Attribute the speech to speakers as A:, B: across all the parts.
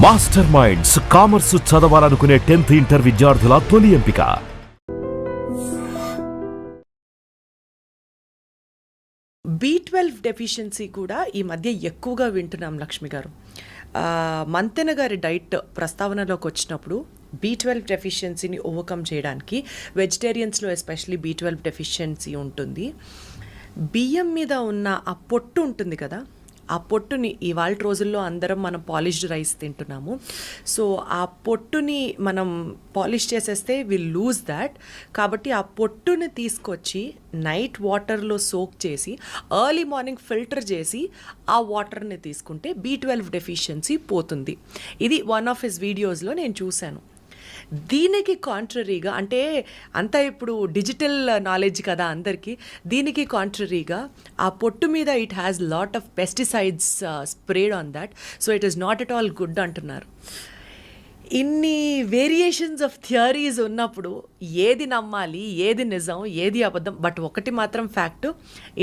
A: Master minds commerce చదవాలనుకునే 10th inter విద్యార్థుల తొలి ఎంపిక.
B: B12 డెఫిషియన్సీ కూడా ఈ మధ్య ఎక్కువగా వింటున్నాం లక్ష్మి గారు. మంతెన గారి డైట్ ప్రస్తావనలోకి వచ్చినప్పుడు B12 డెఫిషియన్సీని ఓవర్కమ్ చేయడానికి వెజిటేరియన్స్లో ఎస్పెషల్లీ B12 డెఫిషియన్సీ ఉంటుంది. బియ్యం మీద ఉన్న ఆ పొట్టు ఉంటుంది కదా, ఆ పొట్టుని ఇవాళ రోజుల్లో అందరం మనం పాలిష్డ్ రైస్ తింటున్నాము. సో ఆ పొట్టుని మనం పాలిష్ చేసేస్తే విల్ లూజ్ దాట్. కాబట్టి ఆ పొట్టుని తీసుకొచ్చి నైట్ వాటర్లో సోక్ చేసి ఎర్లీ మార్నింగ్ ఫిల్టర్ చేసి ఆ వాటర్ని తీసుకుంటే B12 డెఫిషియన్సీ పోతుంది. ఇది వన్ ఆఫ్ హిస్ వీడియోస్లో నేను చూశాను. దీనికి కాంట్రరీగా, అంటే అంతా ఇప్పుడు డిజిటల్ నాలెడ్జ్ కదా అందరికీ, దీనికి కాంట్రరీగా ఆ పొట్టు మీద it has lot of pesticides spread on that, so it is not at all good అంటున్నారు. ఇన్ని వేరియేషన్స్ ఆఫ్ థియరీస్ ఉన్నప్పుడు ఏది నమ్మాలి, ఏది నిజం, ఏది అబద్ధం? బట్ ఒకటి మాత్రం fact,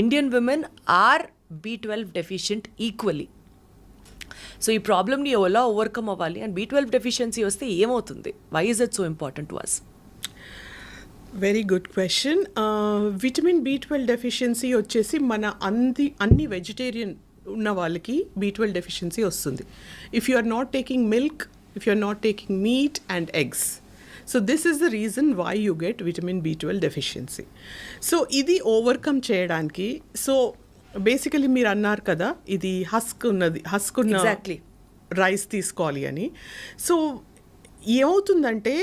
B: Indian women are B12 deficient equally. So ఈ ప్రాబ్లమ్ని ఎలా ఓవర్కమ్ అవ్వాలి, అండ్ B12 డెఫిషియన్సీ వస్తే ఏమవుతుంది? Why is it so important to us?
C: Very good question. Vitamin B12 deficiency వచ్చేసి మన అన్ని వెజిటేరియన్ ఉన్న వాళ్ళకి B12 డెఫిషియన్సీ వస్తుంది. If you are not taking milk, if you are not taking meat and eggs. So this is the reason why you get vitamin B12 deficiency. So ఇది overcome చేయడానికి, so basically మీరు అన్నారు కదా, ఇది husk ఉన్న
B: exactly
C: rice తీసుకోవాలి అని. So ఏమవుతుందంటే,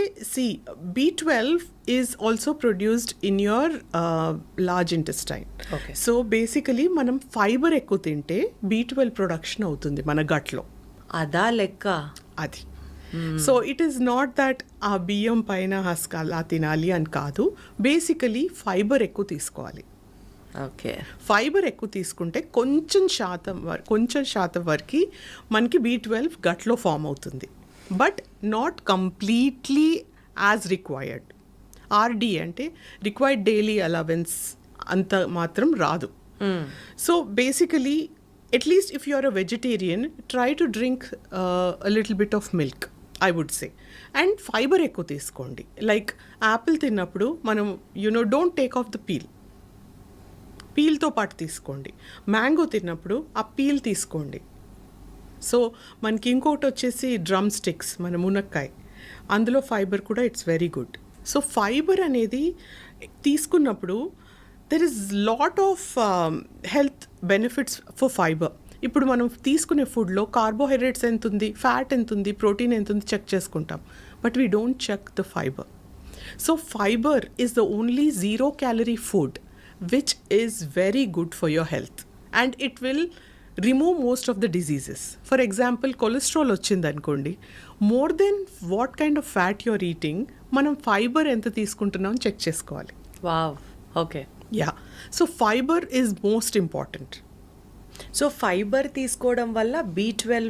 C: B12 is also produced in your large intestine. So basically మనం ఫైబర్ ఎక్కువ తింటే B12 ప్రొడక్షన్ అవుతుంది మన గట్లో.
B: అదా లెక్క
C: అది. So it is not that ఆ బియ్యం పైన హస్క్ అలా తినాలి అని కాదు, బేసికలీ ఫైబర్ ఎక్కువ తీసుకోవాలి.
B: ఓకే,
C: ఫైబర్ ఎక్కువ తీసుకుంటే కొంచెం శాతం వరకు మనకి B12 గట్లో ఫామ్ అవుతుంది, but not completely as required. RD అంటే రిక్వైర్డ్ డైలీ అలవెన్స్ అంత మాత్రం రాదు. So basically at least if you are a vegetarian, try to drink a little bit of milk, I would say. And fiber ఎక్కువ తీసుకోండి. Like apple తిన్నప్పుడు మనం don't take off the పీల్తో పాటు తీసుకోండి. మ్యాంగో తిన్నప్పుడు ఆ పీల్ తీసుకోండి. సో మనకి ఇంకోటి వచ్చేసి డ్రమ్ స్టిక్స్, మన మునక్కాయ, అందులో ఫైబర్ కూడా it's very good. So fibre అనేది తీసుకున్నప్పుడు there is lot of health benefits for fibre. ఇప్పుడు మనం తీసుకునే ఫుడ్లో కార్బోహైడ్రేట్స్ ఎంత ఉంది, ఫ్యాట్ ఎంత ఉంది, ప్రోటీన్ ఎంత ఉంది చెక్ చేసుకుంటాం, but we don't check the fiber. So fiber is the only 0 calorie food which is very good for your health, and it will remove most of the diseases. For example, cholesterol వచ్చిందనుకోండి, more than what kind of fat you're eating, మనం fibre ఎంత తీసుకుంటున్నాం check చేసుకోవాలి.
B: Wow, okay,
C: yeah. So fiber is most important.
B: So fibre తీసుకోవడం వల్ల B12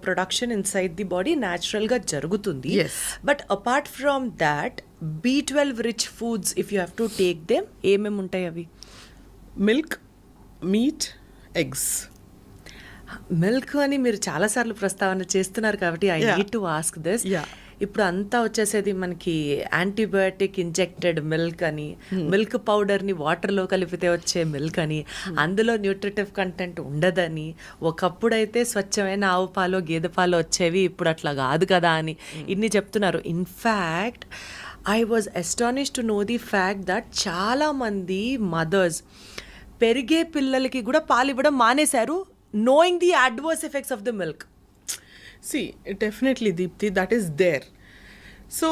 B: production inside the body న్యాచురల్గా జరుగుతుంది.
C: Yes.
B: But apart from that B12 rich foods if you have to take them, ఏమేమి ఉంటాయి అవి?
C: Milk, meet, eggs.
B: మిల్క్ అని మీరు చాలాసార్లు ప్రస్తావన చేస్తున్నారు కాబట్టి I need to ask this. ఇప్పుడు అంతా వచ్చేసేది మనకి యాంటీబయాటిక్ ఇంజెక్టెడ్ మిల్క్ అని, మిల్క్ పౌడర్ని వాటర్లో కలిపితే వచ్చే మిల్క్ అని, అందులో న్యూట్రిటివ్ కంటెంట్ ఉండదని, ఒకప్పుడైతే స్వచ్ఛమైన ఆవు పాలు, గేదె పాలు వచ్చేవి, ఇప్పుడు అట్లా కాదు కదా అని ఇన్ని చెప్తున్నారు. In fact I was astonished to know the fact that చాలామంది మదర్స్ పెరిగే పిల్లలకి కూడా పాలు ఇవ్వడం మానేశారు, knowing the adverse effects of the milk.
C: See, definitely, Deepthi, that is there. So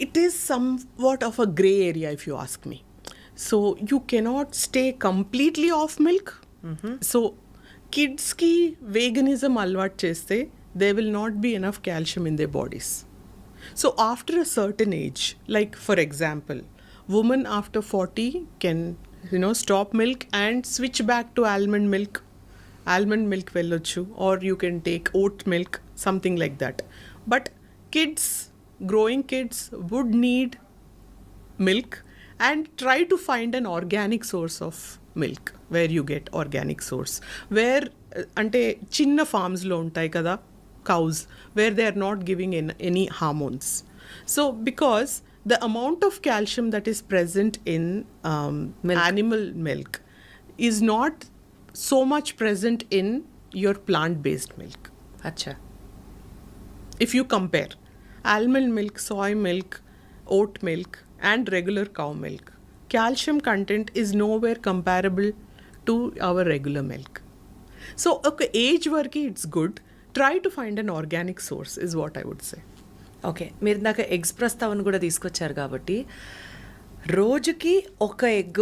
C: it is somewhat of a grey area if you ask me. So you cannot stay completely off milk. So kids ki veganism alvat cheste, there will not be enough calcium in their bodies. So after a certain age, like for example, women after 40 can stop milk and switch back to almond milk వెళ్ళొచ్చు, or you can take oat milk, something like that. But growing kids would need milk, and try to find an organic source of milk where you get organic source, where అంటే చిన్న ఫార్మ్స్లో ఉంటాయి కదా, cows where they are not giving any hormones. So because the amount of calcium that is present in
B: Milk.
C: animal milk is not so much present in your plant-based milk.
B: అచ్చా.
C: If you compare almond milk, soy milk, oat milk and regular cow milk, calcium content is nowhere comparable to our regular milk. So okay, age varki it's good. Try to find an organic source is what I would say.
B: Okay, మీరు ఇందాక eggs ప్రస్తావన కూడా తీసుకొచ్చారు కాబట్టి రోజుకి ఒక egg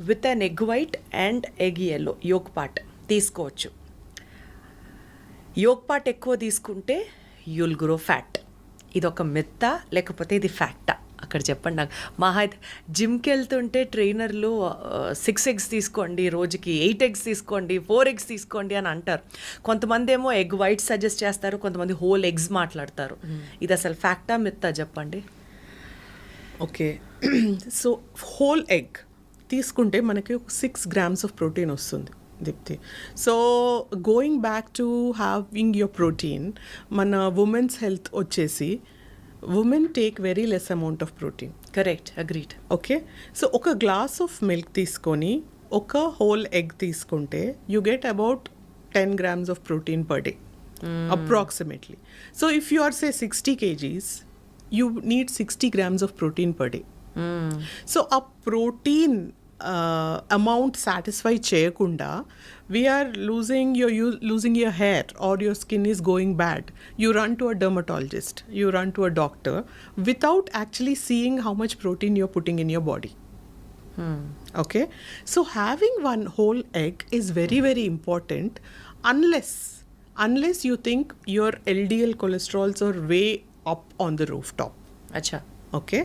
B: with an egg white and egg yellow yolk part తీసుకోవచ్చు. Yolk part ఎక్కువ తీసుకుంటే యుల్ గ్రో ఫ్యాట్. ఇది ఒక మిత్తా లేకపోతే ఇది ఫ్యాక్టా? అక్కడ చెప్పండి నాకు. అయితే జిమ్కి వెళ్తుంటే ట్రైనర్లు 6 eggs తీసుకోండి, రోజుకి 8 eggs తీసుకోండి, 4 eggs తీసుకోండి అని అంటారు. కొంతమంది ఏమో ఎగ్ వైట్ సజెస్ట్ చేస్తారు, కొంతమంది హోల్ ఎగ్స్ మాట్లాడతారు. ఇది అసలు ఫ్యాక్టా మిత్తా చెప్పండి.
C: ఓకే, సో హోల్ ఎగ్ తీసుకుంటే మనకి 6 grams of protein వస్తుంది Deepthi. So going back to having your protein, మన ఉమెన్స్ హెల్త్ వచ్చేసి women take very less amount of protein.
B: Correct, agreed.
C: Okay, so ఒక గ్లాస్ ఆఫ్ మిల్క్ తీసుకొని ఒక హోల్ ఎగ్ తీసుకుంటే you get about 10 grams of protein per day approximately. So if you are say 60 kgs, you need 60 grams of protein per day. So a protein amount satisfy చేయకుండా we are losing your hair or your skin is going bad, you run to a dermatologist, you run to a doctor without actually seeing how much protein you're putting in your body. Okay, so having one whole egg is very very important unless you think your LDL cholesterols are way up on the rooftop.
B: అచ్చా.
C: Okay,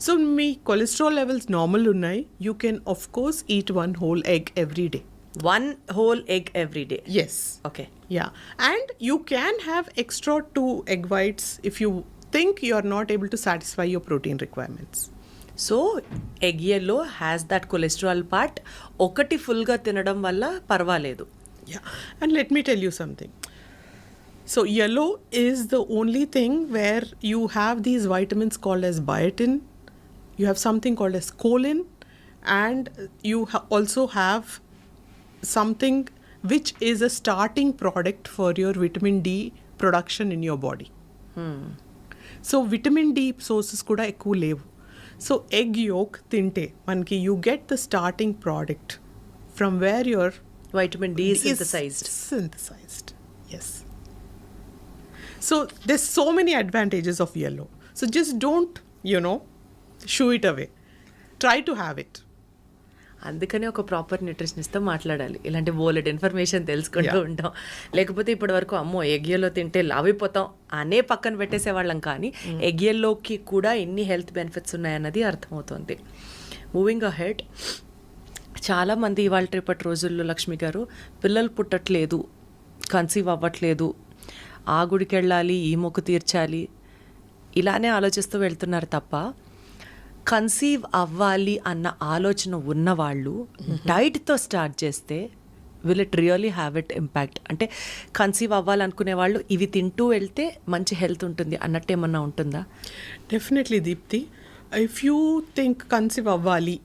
C: so me cholesterol levels normal unnai, you can of course eat one whole egg every day.
B: 1 whole egg every day.
C: Yes.
B: Okay.
C: Yeah, and you can have extra 2 egg whites if you think you are not able to satisfy your protein requirements.
B: So egg yellow has that cholesterol part. ఒకటి ఫుల్గా తినడం వల్ల పర్వాలేదు.
C: Yeah, and let me tell you something. So yellow is the only thing where you have these vitamins called as biotin, you have something called as choline, and you also have something which is a starting product for your vitamin D production in your body. So vitamin D sources kuda ekku levu. So egg yolk tinte manki you get the starting product from where your
B: vitamin D synthesized.
C: Synthesized, yes. So there's so many advantages of yellow. So just don't, shoo it away. Try to have it.
B: అందుకని ఒక proper న్యూట్రిషనిస్ట్తో మాట్లాడాలి. ఇలాంటి బోలెడ్ information తెలుసుకుంటూ
C: Yeah.
B: ఉంటాం. లేకపోతే ఇప్పటి వరకు అమ్మో ఎగ్యల్లో తింటే లావిపోతాం అనే పక్కన పెట్టేసేవాళ్ళం, కానీ ఎగ్యల్లోకి కూడా ఎన్ని హెల్త్ బెనిఫిట్స్ ఉన్నాయన్నది అర్థమవుతుంది. మూవింగ్ అహెడ్, చాలామంది ఇవాళ రేపటి రోజుల్లో లక్ష్మి గారు పిల్లలు పుట్టట్లేదు, కన్సీవ్ అవ్వట్లేదు, ఆ గుడికి వెళ్ళాలి, ఈ మొక్కు తీర్చాలి, ఇలానే ఆలోచిస్తూ వెళ్తున్నారు తప్ప కన్సీవ్ అవ్వాలి అన్న ఆలోచన ఉన్నవాళ్ళు డైట్తో స్టార్ట్ చేస్తే will it really have it impact? అంటే కన్సీవ్ అవ్వాలనుకునే వాళ్ళు ఇవి తింటూ వెళ్తే మంచి హెల్త్ ఉంటుంది అన్నట్టు ఏమన్నా ఉంటుందా?
C: Definitely Deepti, if you think conceive అవ్వాలి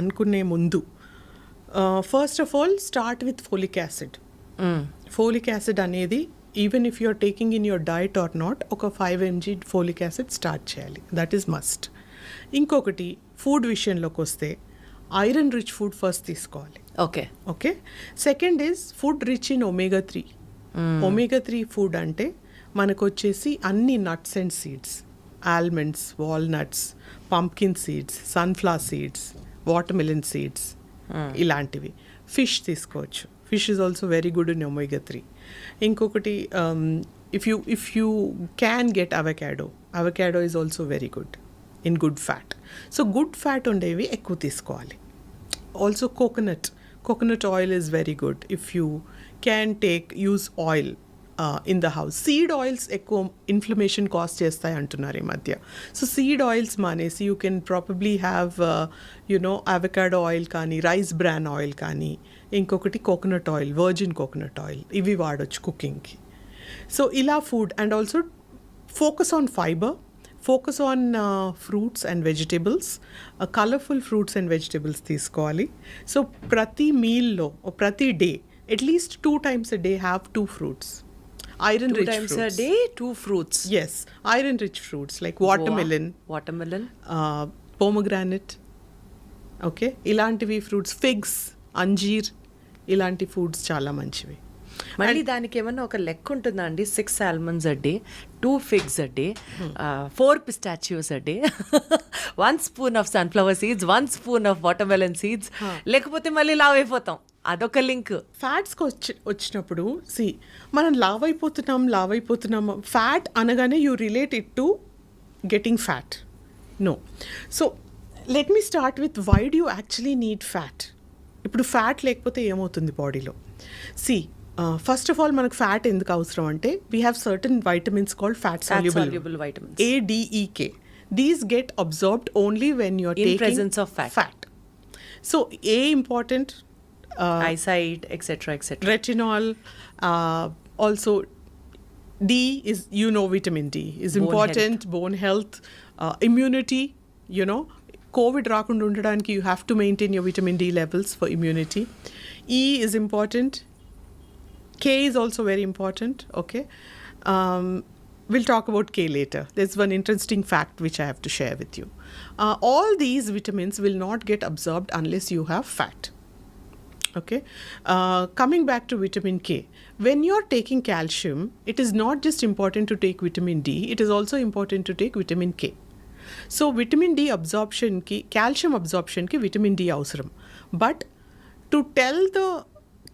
C: అనుకునే ముందు first of all start with folic acid. Folic acid అనేది even if you're taking in your diet or not, ఒక 5 mg ఫోలిక్ యాసిడ్ స్టార్ట్ చేయాలి. That is must. ఇంకొకటి, ఫుడ్ విషయంలోకి వస్తే iron rich food first తీసుకోవాలి. Okay, second is food rich in omega 3. Omega 3 food అంటే మనకు వచ్చేసి అన్ని nuts and seeds, almonds, walnuts, pumpkin seeds, sunflower seeds, watermelon seeds, ఇలాంటివి. ఫిష్ తీసుకోవచ్చు. Fish is also very good in omega 3. ఇంకొకటి, if you can get avocado is also very good in good fat. So good fat ఉండేవి ఎక్కువ తీసుకోవాలి. Also coconut oil is very good if you can use oil in the house. Seed oils ఎక్కువ inflammation cause చేస్తాయి అంటున్నారు ఈ మధ్య. So seed oils మానేసి you can probably have avocado oil కానీ, రైస్ బ్రాన్ ఆయిల్ కానీ, ఇంకొకటి coconut oil, virgin coconut oil, ఇవి వాడొచ్చు కుకింగ్కి. సో ఇలా food and also focus on fibre, focus on fruits and vegetables, colourful fruits and vegetables తీసుకోవాలి. So ప్రతి మీల్లో ప్రతి day at least 2 times a day have 2 fruits. Iron
B: 2
C: rich
B: times
C: fruits.
B: a day, 2 fruits.
C: Yes, iron rich fruits like watermelon,
B: Watermelon.
C: pomegranate, okay, ఇలాంటివి fruits, figs, అంజీర్, ఇలాంటి foods చాలా మంచివి.
B: మళ్ళీ దానికి ఏమన్నా ఒక లెక్క ఉంటుందా అండి? 6 almonds a day, 2 figs a day, 4 pistachios a day, 1 spoon of sunflower seeds, 1 spoon of watermelon seeds, లేకపోతే మళ్ళీ లావ్ అయిపోతాం. అదొక లింక్.
C: ఫ్యాట్స్కి వచ్చినప్పుడు మనం లావ్ అయిపోతున్నాం. ఫ్యాట్ అనగానే you relate it to getting fat. No. So let me start with why do you actually need fat. ఇప్పుడు ఫ్యాట్ లేకపోతే ఏమవుతుంది బాడీలో? ఫస్ట్ ఆఫ్ ఆల్ మనకు ఫ్యాట్ ఎందుకు అవసరం అంటే we have certain vitamins called fat soluble
B: vitamins.
C: ADEK. These get absorbed only when you're
B: In
C: taking
B: presence of fat.
C: So A important,
B: Eyesight, etc.
C: retinol, also D is, vitamin D is
B: Bone
C: important, bone health, immunity, COVID రాకుండా ఉండడానికి you have to maintain your vitamin D levels for immunity. E is important. K is also very important, okay. We'll talk about K later. There's one interesting fact which I have to share with you. All these vitamins will not get absorbed unless you have fat. Okay. Coming back to vitamin K, when you're taking calcium, it is not just important to take vitamin D, it is also important to take vitamin K. So vitamin D absorption ki, calcium absorption ki vitamin D avsaram. But to tell the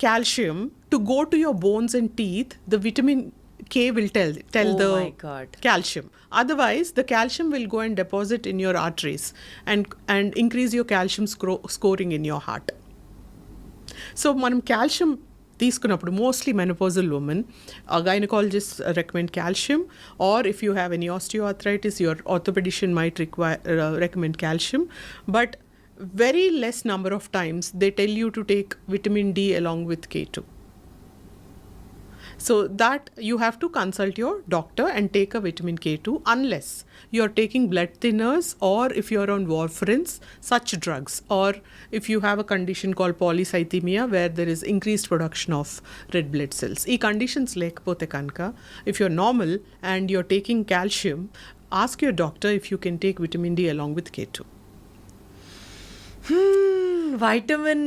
C: calcium to go to your bones and teeth, the vitamin K will tell
B: Oh
C: the
B: my God.
C: calcium. Otherwise, the calcium will go and deposit in your arteries and increase your calcium scoring in your heart. So మనం calcium తీసుకున్నప్పుడు mostly menopausal women gynaecologist recommend calcium, or if you have any osteoarthritis your orthopaedician might recommend calcium. But very less number of times they tell you to take vitamin D along with K2. So that you have to consult your doctor and take a vitamin K2 unless you're taking blood thinners or if you're on warfarins, such drugs, or if you have a condition called polycythemia where there is increased production of red blood cells. Ee conditions lekapothe kanka, if you're normal and you're taking calcium, ask your doctor if you can take vitamin D along with K2.
B: Vitamin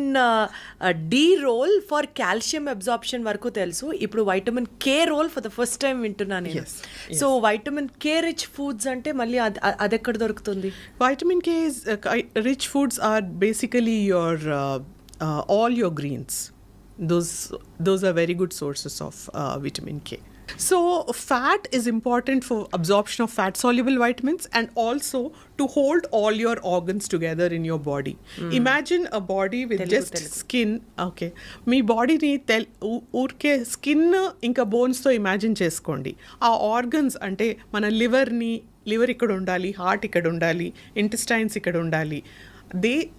B: D role for calcium absorption వరకు తెలుసు. ఇప్పుడు vitamin K role for the first time వింటున్నాను నేను.
C: Yes.
B: So vitamin K rich foods అంటే మళ్ళీ అది ఎక్కడ దొరుకుతుంది?
C: Vitamin K is rich foods are basically your all your greens. Those are very good sources of vitamin K. So fat is important for absorption of fat soluble vitamins and also to hold all your organs together in your body. Imagine a body with just skin. Okay, మీ బాడీని ఊరికే skin ఇంకా బోన్స్తో imagine చేసుకోండి. ఆ organs అంటే మన liver ఇక్కడ ఉండాలి, heart ఇక్కడ ఉండాలి, ఇంటెస్టైన్స్ ఇక్కడ ఉండాలి.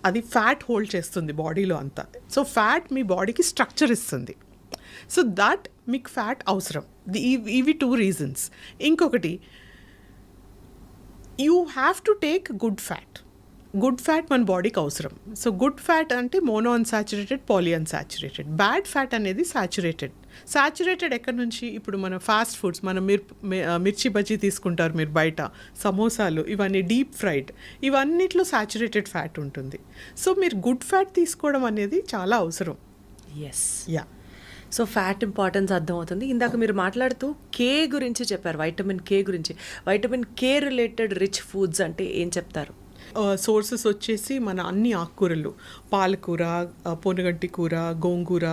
C: అది ఫ్యాట్ హోల్డ్ చేస్తుంది బాడీలో అంతా. సో ఫ్యాట్ మీ బాడీకి స్ట్రక్చర్ ఇస్తుంది. సో దట్ మీకు ఫ్యాట్ అవసరం. ఇవి 2 reasons. ఇంకొకటి, you have to take good fat. Good fat మన బాడీకి అవసరం. సో గుడ్ ఫ్యాట్ అంటే mono unsaturated, poly unsaturated. Bad fat అనేది సాచురేటెడ్. సాచురేటెడ్ ఎక్కడి నుంచి? ఇప్పుడు మన ఫాస్ట్ ఫుడ్స్, మనం మిర్చి బజ్జీ తీసుకుంటారు మీరు బయట, సమోసాలు, ఇవన్నీ డీప్ ఫ్రైడ్, ఇవన్నిట్లో సాచురేటెడ్ ఫ్యాట్ ఉంటుంది. సో మీరు గుడ్ ఫ్యాట్ తీసుకోవడం అనేది చాలా అవసరం.
B: Yes.
C: Yeah.
B: So fat importance అర్థమవుతుంది. ఇందాక మీరు మాట్లాడుతూ కే గురించి చెప్పారు, వైటమిన్ కే గురించి. Vitamin K related rich foods అంటే ఏం చెప్తారు?
C: సోర్సెస్ వచ్చేసి మన అన్ని ఆకుకూరలు, పాలకూర, పొనగంటి కూర, గోంగూర,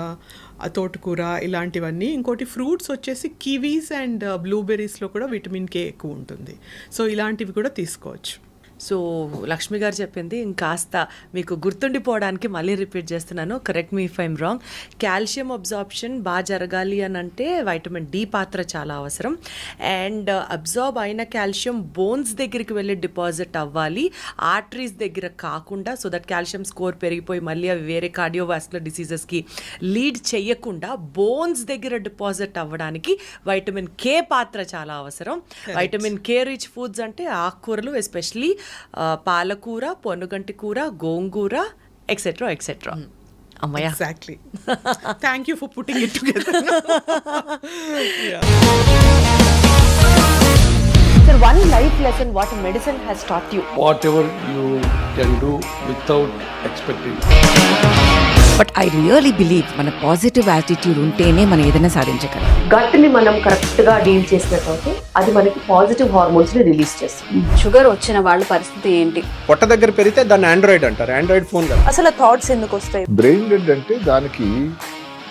C: తోటకూర, ఇలాంటివన్నీ. ఇంకోటి ఫ్రూట్స్ వచ్చేసి కివీస్ అండ్ బ్లూబెర్రీస్లో కూడా విటమిన్ కే ఎక్కువ ఉంటుంది. సో ఇలాంటివి కూడా తీసుకోవచ్చు.
B: సో లక్ష్మి గారు చెప్పింది ఇంకాస్త మీకు గుర్తుండిపోవడానికి మళ్ళీ రిపీట్ చేస్తున్నాను, correct me if I'm wrong. Calcium absorption బాగా జరగాలి అని అంటే వైటమిన్ డి పాత్ర చాలా అవసరం. అండ్ అబ్జార్బ్ అయిన కాల్షియం బోన్స్ దగ్గరికి వెళ్ళి డిపాజిట్ అవ్వాలి, ఆర్టరీస్ దగ్గర కాకుండా, సో దట్ కాల్షియం స్కోర్ పెరిగిపోయి మళ్ళీ అవి వేరే కార్డియోవాస్కులర్ డిసీజెస్కి లీడ్ చేయకుండా బోన్స్ దగ్గర డిపాజిట్ అవ్వడానికి వైటమిన్ కే పాత్ర చాలా అవసరం. వైటమిన్ కే రిచ్ ఫుడ్స్ అంటే ఆకుకూరలు, ఎస్పెషలీ పాలకూర, పొనుగంటి కూర, గోంగూర, ఎక్సెట్రా ఎక్సెట్రా. అమ్మయ్య,
C: Exactly. Thank you for putting it together.
B: Sir, one life lesson what medicine has taught you.
D: Whatever you can do without expecting.
E: But I really believe మన positive attitude ఉంటేనే మనం ఏదైనా సాధించగలం.
F: గట్ని మనం కరెక్ట్గా డీల్ చేసినట్లయితే అది మనకి పాజిటివ్ హార్మోన్స్ని రిలీజ్ చేస్తుంది.
G: షుగర్ వచ్చిన వాళ్ళ పరిస్థితి ఏంటి?
H: పొట్ట దగ్గర పెరిగితే దాన్ని ఆండ్రాయిడ్ అంటారు, ఆండ్రాయిడ్ ఫోన్ కదా.
F: అసలు థాట్స్ ఎందుకు వస్తాయి?
I: బ్రెయిన్ డెడ్ అంటే దానికి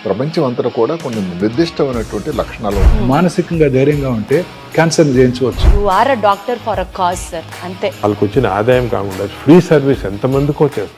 I: ప్రపంచం అంతా కూడా కొన్ని నిర్దిష్టమైనటువంటి లక్షణాలు ఉన్నాయి.
J: మానసికంగా ధైర్యంగా ఉంటే క్యాన్సర్ జయించవచ్చు.
G: You are a doctor for a cause sir, అంతే.
D: వాళ్ళకి వచ్చిన ఆదాయం కాకుండా ఫ్రీ సర్వీస్ ఎంతమందికో చేస్తారు.